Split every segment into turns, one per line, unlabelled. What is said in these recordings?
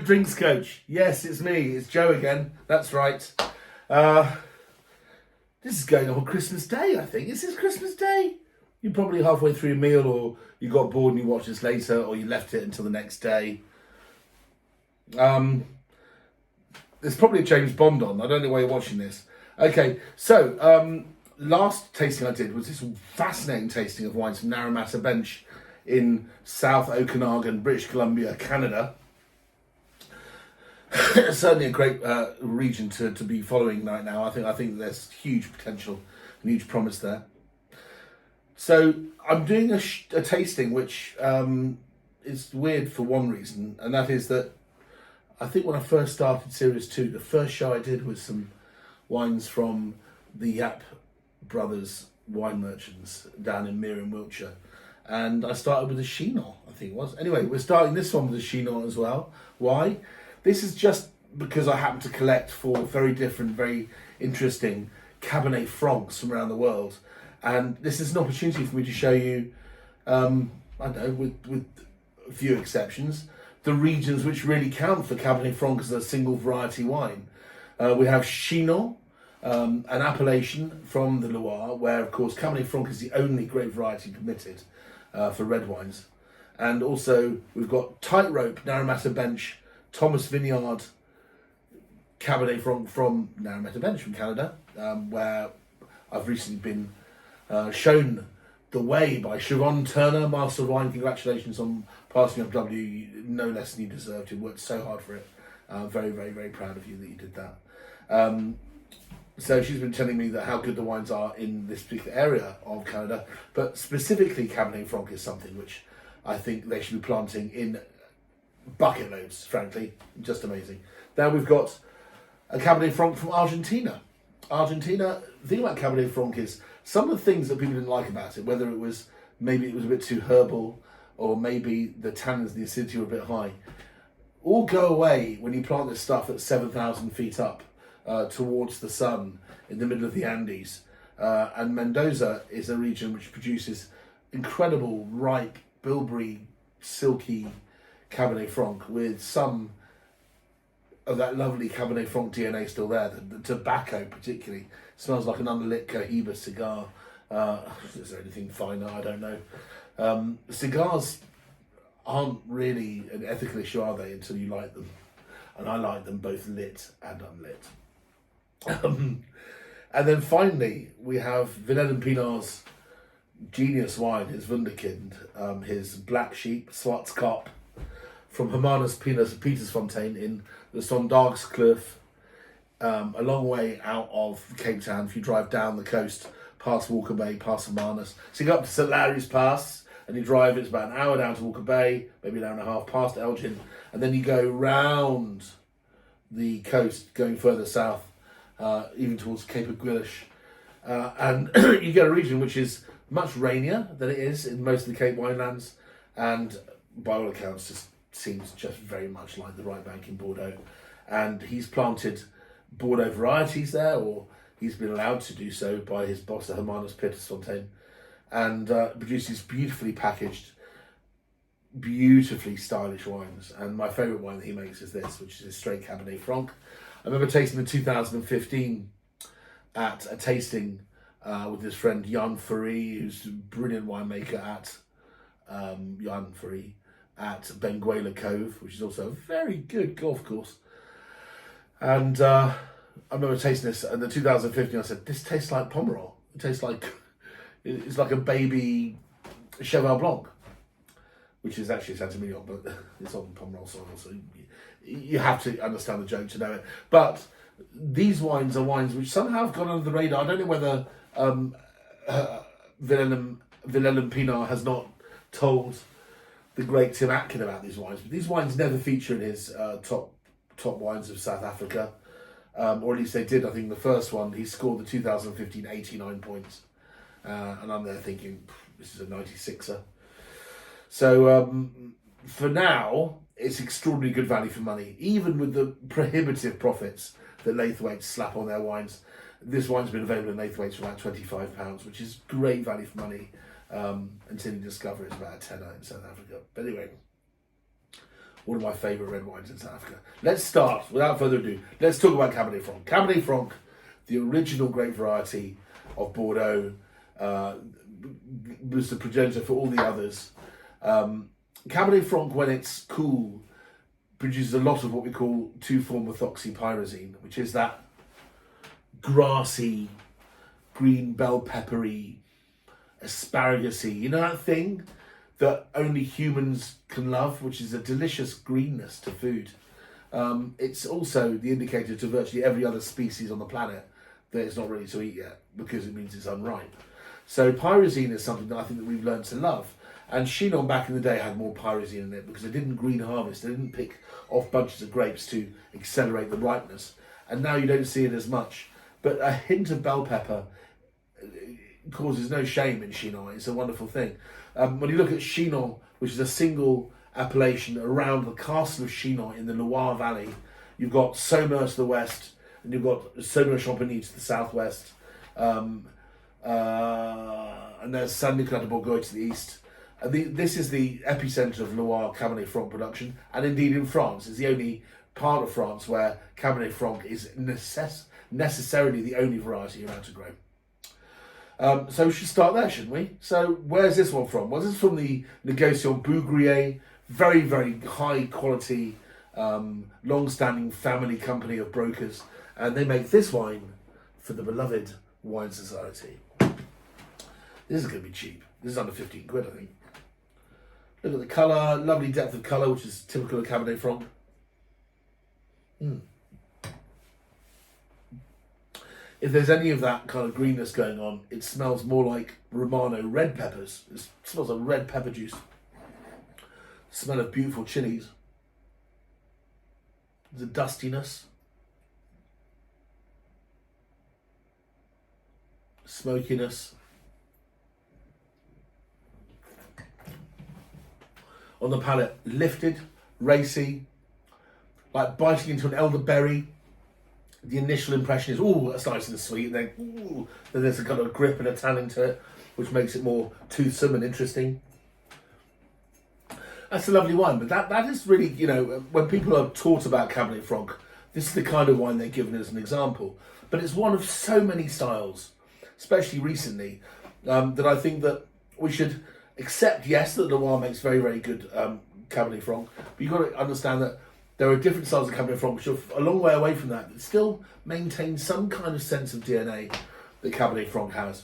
Drinks Coach. Yes, it's me. It's Joe again. That's right. This is going on Christmas Day, I think. Is this Christmas Day? You're probably halfway through your meal, or you got bored and you watched this later, or you left it until the next day. There's probably a James Bond on. I don't know why you're watching this. Okay, so last tasting I did was this fascinating tasting of wines from Naramata Bench in South Okanagan, British Columbia, Canada. Certainly a great region to be following right now. I think there's huge potential and huge promise there. So I'm doing a tasting which is weird for one reason, and that is that I think when I first started Series 2, the first show I did was some wines from the Yap brothers wine merchants down in Mere in Wiltshire. And I started with a Chinon, I think it was. Anyway, we're starting this one with a Chinon as well. Why? This is just because I happen to collect 4 very different, very interesting Cabernet Francs from around the world. And this is an opportunity for me to show you, I don't know, with a few exceptions, the regions which really count for Cabernet Franc as a single variety wine. We have Chinon, an appellation from the Loire, where of course Cabernet Franc is the only grape variety permitted for red wines. And also we've got Tightrope, Naramata Bench, Thomas Vineyard, Cabernet Franc from Naramata Bench from Canada, where I've recently been shown the way by Siobhan Turner, Master of Wine. Congratulations on passing up W. No less than you deserved. You worked so hard for it. Very, very, very proud of you that you did that. So she's been telling me that how good the wines are in this particular area of Canada, but specifically Cabernet Franc is something which I think they should be planting in bucket loads, frankly. Just amazing. Then we've got a Cabernet Franc from Argentina. Argentina, the thing about Cabernet Franc is some of the things that people didn't like about it, whether it was maybe it was a bit too herbal, or maybe the tannins and the acidity were a bit high, all go away when you plant this stuff at 7,000 feet up towards the sun in the middle of the Andes. And Mendoza is a region which produces incredible, ripe, bilberry, silky Cabernet Franc with some of that lovely Cabernet Franc DNA still there. The tobacco particularly smells like an unlit Cohiba cigar. Is there anything finer? I don't know. Cigars aren't really an ethical issue, are they, until you light them? And I like them both lit and unlit. And then finally, we have Vineyard Pinot's genius wine, his Wunderkind, his black sheep, Swartskaap, from Hermanuspietersfontein in the Sondagskloof, a long way out of Cape Town. If you drive down the coast, past Walker Bay, past Hermanus. So you go up to St Larry's Pass, and you drive, it's about an hour down to Walker Bay, maybe an hour and a half, past Elgin, and then you go round the coast, going further south, even towards Cape Aguilish, and you get a region which is much rainier than it is in most of the Cape Winelands, and by all accounts just seems just very much like the right bank in Bordeaux. And he's planted Bordeaux varieties there, or he's been allowed to do so by his boss at Hermanuspietersfontein, and produces beautifully packaged, beautifully stylish wines. And my favourite wine that he makes is this, which is his straight Cabernet Franc. I remember tasting in 2015 at a tasting with his friend Jan Ferry, who's a brilliant winemaker at Jan Ferry at Benguela Cove, which is also a very good golf course. And I remember tasting this in the 2015. I said, "This tastes like Pomerol. It tastes like it's like a baby Cheval Blanc," which is actually Saint-Emilion, but it's on Pomerol soil, so you have to understand the joke to know it. But these wines are wines which somehow have gone under the radar. I don't know whether Willem Pinard has not told the great Tim Atkin about these wines, but these wines never feature in his top wines of South Africa, or at least they did. I think the first one, he scored the 2015 89 points, and I'm there thinking, this is a 96er. So for now, it's extraordinarily good value for money, even with the prohibitive profits that Laithwaites slap on their wines. This wine's been available in Laithwaites for about £25, which is great value for money, until you discover it's about a tenner in South Africa. But anyway, one of my favourite red wines in South Africa. Let's start, without further ado, let's talk about Cabernet Franc. Cabernet Franc, the original grape variety of Bordeaux, was the progenitor for all the others. Cabernet Franc, when it's cool, produces a lot of what we call 2,4-methoxypyrazine, which is that grassy, green bell peppery, asparagus-y, you know that thing that only humans can love, which is a delicious greenness to food. It's also the indicator to virtually every other species on the planet that it's not ready to eat yet, because it means it's unripe. So pyrazine is something that I think that we've learned to love. And Chinon back in the day had more pyrazine in it because they didn't green harvest. They didn't pick off bunches of grapes to accelerate the ripeness. And now you don't see it as much. But a hint of bell pepper causes no shame in Chinon. It's a wonderful thing. When you look at Chinon, which is a single appellation around the castle of Chinon in the Loire Valley, you've got Saumur to the west, and you've got Saumur-Champigny to the southwest, and there's Saint-Nicolas-de-Bourgogne to the east. This is the epicenter of Loire Cabernet Franc production, and indeed in France. It's the only part of France where Cabernet Franc is necessarily the only variety you're allowed to grow. So we should start there, shouldn't we? So where's this one from? Well, this is from the Negociant Bougrier, very, very high quality, long-standing family company of brokers, and they make this wine for the beloved Wine Society. This is going to be cheap. This is under 15 quid, I think. Look at the colour, lovely depth of colour, which is typical of Cabernet Franc. If there's any of that kind of greenness going on, it smells more like Romano red peppers. It smells like red pepper juice. Smell of beautiful chilies. There's a dustiness. Smokiness. On the palate, lifted, racy, like biting into an elderberry. The initial impression is, ooh, that's nice and sweet, and then there's a kind of grip and a tannin to it, which makes it more toothsome and interesting. That's a lovely wine, but that is really, you know, when people are taught about Cabernet Franc, this is the kind of wine they're given as an example. But it's one of so many styles, especially recently, that I think that we should accept, yes, that Loire makes very, very good Cabernet Franc, but you've got to understand that there are different styles of Cabernet Franc which are a long way away from that still maintain some kind of sense of DNA that Cabernet Franc has.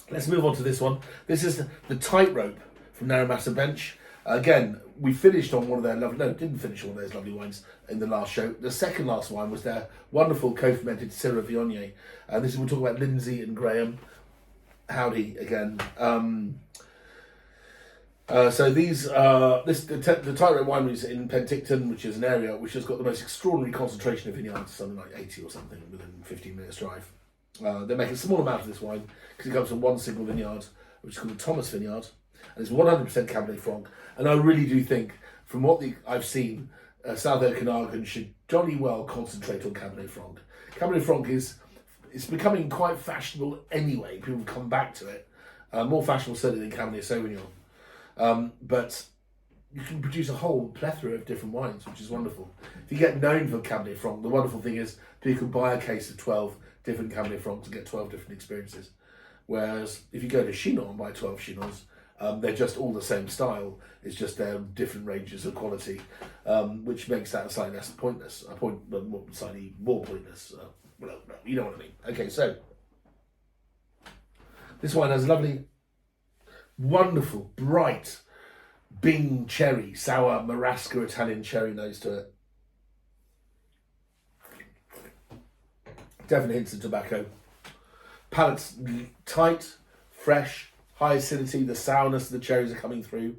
Let's move on to this one. This is the Tightrope from Naramata bench. Again, we finished on one of their lovely, no, didn't finish one of those lovely wines in the last show. The second last wine was their wonderful co-fermented Syrah Viognier. This is, we'll talk about Lindsay and Graham. Howdy again. So these, the Tightrope wineries in Penticton, which is an area which has got the most extraordinary concentration of vineyards, something like 80 or something within 15 minutes drive. They make a small amount of this wine because it comes from one single vineyard, which is called the Thomas Vineyard, and it's 100% Cabernet Franc. And I really do think, from what I've seen, South Okanagan should jolly well concentrate on Cabernet Franc. Cabernet Franc it's becoming quite fashionable anyway. People come back to it, more fashionable certainly than Cabernet Sauvignon. But you can produce a whole plethora of different wines, which is wonderful. If you get known for Cabernet Franc, the wonderful thing is you can buy a case of 12 different Cabernet Francs and get 12 different experiences. Whereas if you go to Chinon and buy 12 Chinons, they're just all the same style. It's just they're different ranges of quality, which makes that slightly less pointless. Slightly more pointless. Well, you know what I mean. Okay, so this wine has a lovely, wonderful, bright Bing cherry, sour Marasca Italian cherry nose to it. Definitely hints of tobacco. Palate's tight, fresh, high acidity. The sourness of the cherries are coming through.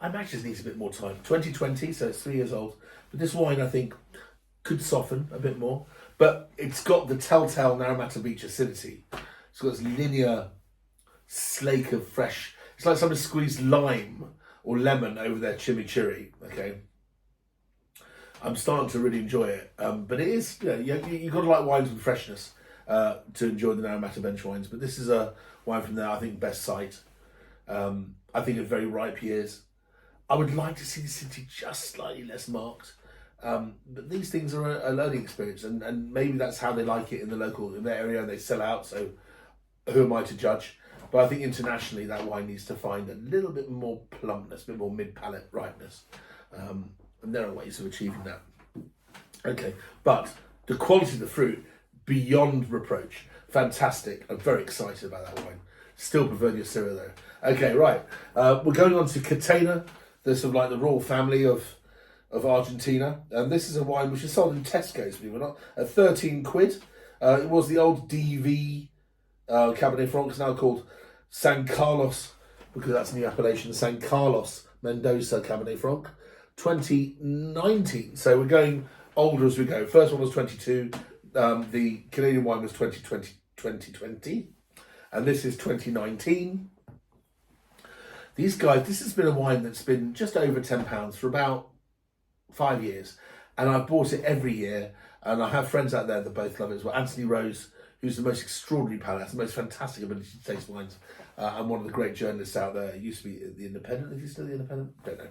I imagine this needs a bit more time. 2020, so it's 3 years old. But this wine, I think, could soften a bit more. But it's got the telltale Naramata Beach acidity. It's got this linear slake of fresh. It's like somebody squeezed lime or lemon over their chimichurri. Okay, I'm starting to really enjoy it. But it is, you know, you've got to like wines with freshness to enjoy the Naramata bench wines. But this is a wine from there, I think, best site. I think of very ripe years. I would like to see the city just slightly less marked. But these things are a learning experience, and maybe that's how they like it in their area, and they sell out. So who am I to judge? But I think internationally that wine needs to find a little bit more plumpness, a bit more mid-palate ripeness. And there are ways of achieving that. Okay, but the quality of the fruit, beyond reproach. Fantastic. I'm very excited about that wine. Still prefer your Syrah though. Okay, right. We're going on to Catena. There's sort of like the royal family of Argentina. And this is a wine which is sold in Tesco's, believe it or not, at 13 quid. It was the old DV Cabernet Franc. It's now called San Carlos, because that's the appellation, San Carlos Mendoza Cabernet Franc. 2019. So we're going older as we go. First one was 22. The Canadian wine was 2020. And this is 2019. These guys, this has been a wine that's been just over £10 for about 5 years. And I've bought it every year. And I have friends out there that both love it as well. Anthony Rose, who's the most extraordinary palate, has the most fantastic ability to taste wines. And one of the great journalists out there. He used to be The Independent. Is he still The Independent? Don't know.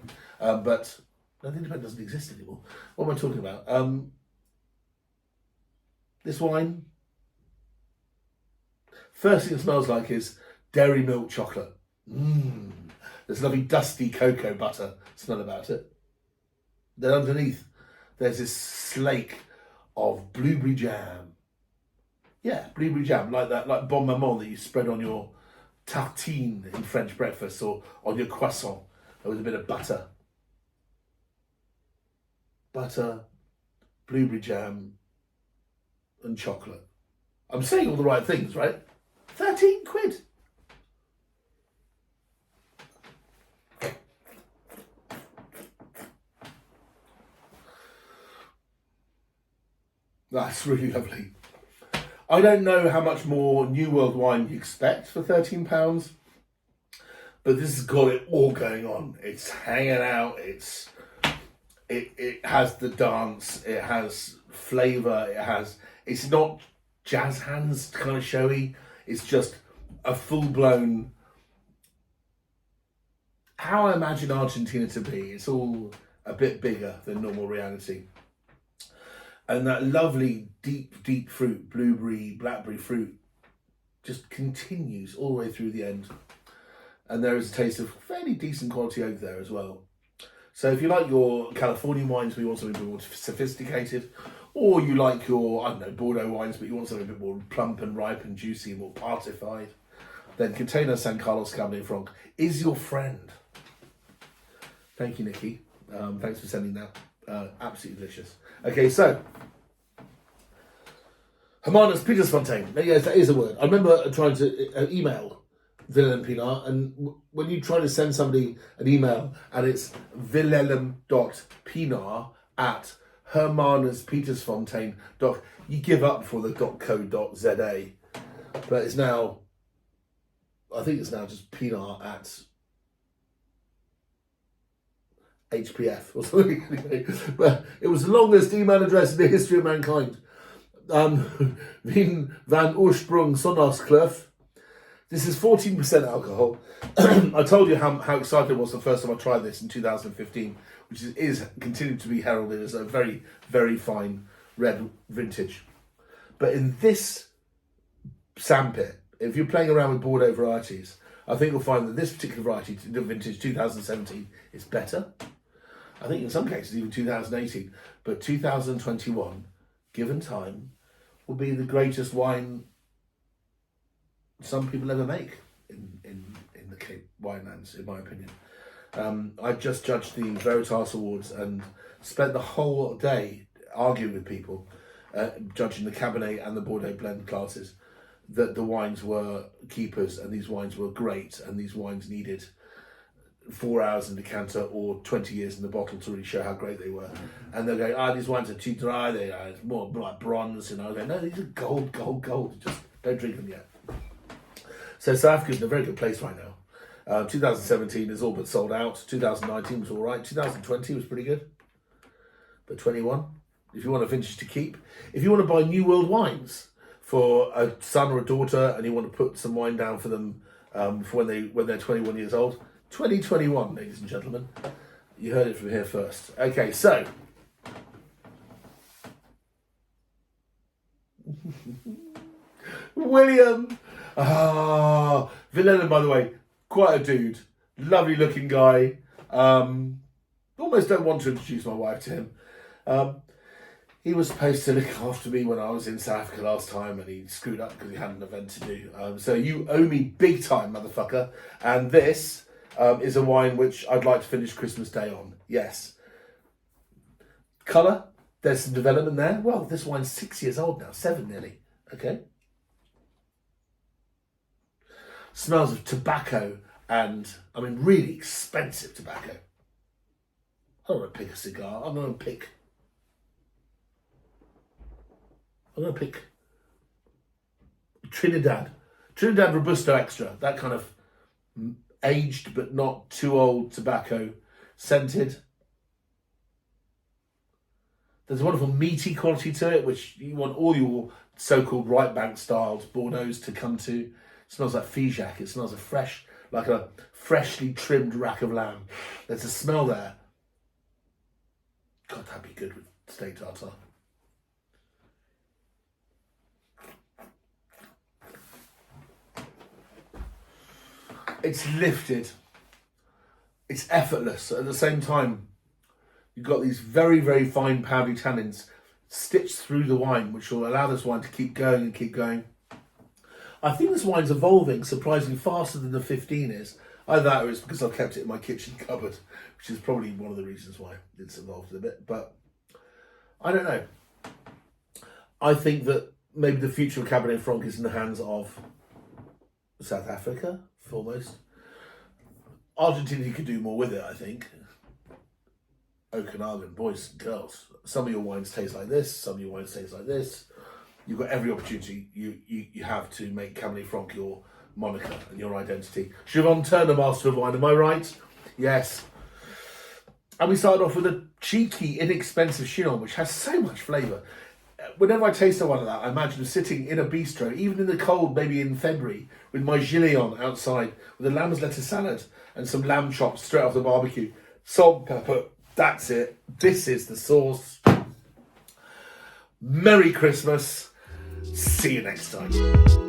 But no, The Independent doesn't exist anymore. What am I talking about? This wine, first thing it smells like is dairy milk chocolate. There's lovely dusty cocoa butter smell about it. Then underneath, there's this slake of blueberry jam. Yeah, blueberry jam, like that, like bon maman that you spread on your tartine in French breakfast or on your croissant with a bit of butter. Butter, blueberry jam, and chocolate. I'm saying all the right things, right? 13 quid. That's really lovely. I don't know how much more New World wine you expect for £13, but this has got it all going on. It's hanging out. It has the dance. It has flavour. It's not jazz hands kind of showy. It's just a full-blown, how I imagine Argentina to be. It's all a bit bigger than normal reality. And that lovely deep fruit, blueberry, blackberry fruit, just continues all the way through the end. And there is a taste of fairly decent quality oak there as well. So if you like your Californian wines, but you want something a bit more sophisticated, or you like your, I don't know, Bordeaux wines, but you want something a bit more plump and ripe and juicy, more partified, then Catena San Carlos Cabernet Franc is your friend. Thank you, Nikki. Thanks for sending that. Absolutely delicious. Okay, so Hermanuspietersfontein. Yes, that is a word. I remember trying to email Willem Pinar, and when you try to send somebody an email and it's willem.pinar@Hermanuspietersfontein. You give up before the .co.za, but it's now, I think it's now just Pinar at HPF or something. But it was the longest email address in the history of mankind. Wien van Oorsprong Sondagskloof. This is 14% alcohol. I told you how excited I was the first time I tried this in 2015, which is continued to be heralded as a very, very fine red vintage. But in this sandpit, if you're playing around with Bordeaux varieties, I think you'll find that this particular variety, the vintage 2017, is better. I think in some cases even 2018, but 2021, given time, will be the greatest wine some people ever make in the Cape winelands, in my opinion. I just judged the Veritas Awards and spent the whole day arguing with people, judging the Cabernet and the Bordeaux blend classes, that the wines were keepers and these wines were great and these wines needed 4 hours in the decanter or 20 years in the bottle to really show how great they were. And they're going, these wines are too dry, it's more like bronze. And I was like, no, these are gold. Just don't drink them yet. So South Africa's in a very good place right now. 2017 is all but sold out. 2019 was all right. 2020 was pretty good. But 21, if you want a vintage to keep, if you want to buy New World wines for a son or a daughter and you want to put some wine down for them for when they're 21 years old, 2021, ladies and gentlemen. You heard it from here first. Okay, so. William. Villeneuve, by the way, quite a dude. Lovely looking guy. Almost don't want to introduce my wife to him. He was supposed to look after me when I was in South Africa last time, and he screwed up because he had an event to do. So you owe me big time, motherfucker. And this is a wine which I'd like to finish Christmas Day on. Yes. Colour, there's some development there. Well, this wine's 6 years old now, 7 nearly. Okay. Smells of tobacco and, I mean, really expensive tobacco. I don't want to pick a cigar. I'm going to pick Trinidad Robusto Extra. That kind of aged but not too old tobacco, scented. There's a wonderful meaty quality to it, which you want all your so-called right bank styled Bordeaux's to come to. It smells like Figeac. It smells like a freshly trimmed rack of lamb. There's a smell there. God, that'd be good with steak tartare. It's lifted. It's effortless. At the same time, you've got these very, very fine powdery tannins stitched through the wine, which will allow this wine to keep going and keep going. I think this wine's evolving surprisingly faster than the 15 is. Either that or it's because I've kept it in my kitchen cupboard, which is probably one of the reasons why it's evolved a bit. But I don't know. I think that maybe the future of Cabernet Franc is in the hands of South Africa, foremost. Argentina could do more with it, I think. Okanagan, boys and girls. Some of your wines taste like this, some of your wines taste like this. You've got every opportunity you have to make Cabernet Franc your moniker and your identity. Siobhan Turner, master of wine, am I right? Yes. And we started off with a cheeky, inexpensive Chinon, which has so much flavour. Whenever I taste one of that, I imagine sitting in a bistro, even in the cold, maybe in February, with my gilet on outside, with a lamb's lettuce salad and some lamb chops straight off the barbecue. Salt and pepper, that's it. This is the sauce. Merry Christmas. See you next time.